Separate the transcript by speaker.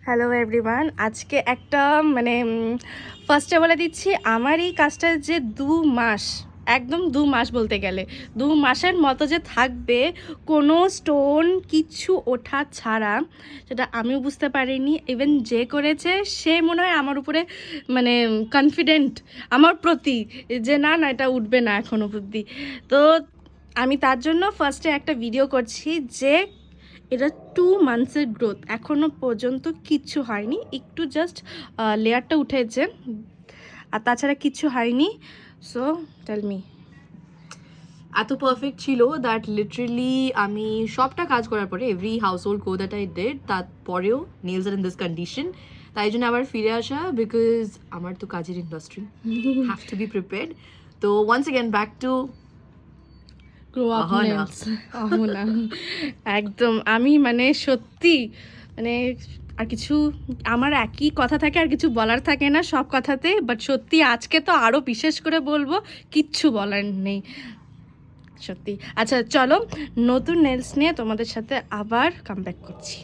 Speaker 1: Hello everyone, আজকে একটা ফার্স্টে বলে দিচ্ছি, আমার এই কাজটা যে 2 মাস, একদম 2 মাস বলতে গেলে 2 মাসের মতো যে থাকবে, কোনো স্টোন কিছু ওঠা ছাড়া, সেটা আমিও বুঝতে পারিনি। ইভেন যে করেছে সে মনে হয় আমার উপরে কনফিডেন্ট আমার প্রতি, যে না না এটা উঠবে না এখনো অবধি। তো আমি তার জন্য ফার্স্টে একটা ভিডিও করছি যে এটা 2 মান্থসের গ্রোথ, এখনো পর্যন্ত কিচ্ছু হয়নি, একটু জাস্ট লেয়ারটা উঠেছে আর তাছাড়া কিচ্ছু হয়নি। So tell me.
Speaker 2: এত পারফেক্ট ছিল দ্যাট লিটারেলি আমি সবটা কাজ করার পরে every household go that I did, তারপরেও nails are in this condition. তাই জন্য আবার ফিরে আসা, বিকজ আমার তো কাজের industry, have to be prepared. তো once again back to
Speaker 1: grow up nails. না একদম, আমি সত্যি আর কিছু, আমার একই কথা থাকে আর কিছু বলার থাকে না সব কথাতে, বাট সত্যি আজকে তো আরও বিশেষ করে বলবো, কিচ্ছু বলার নেই সত্যি। আচ্ছা চলো, নতুন নেলস নিয়ে তোমাদের সাথে আবার কামব্যাক করছি।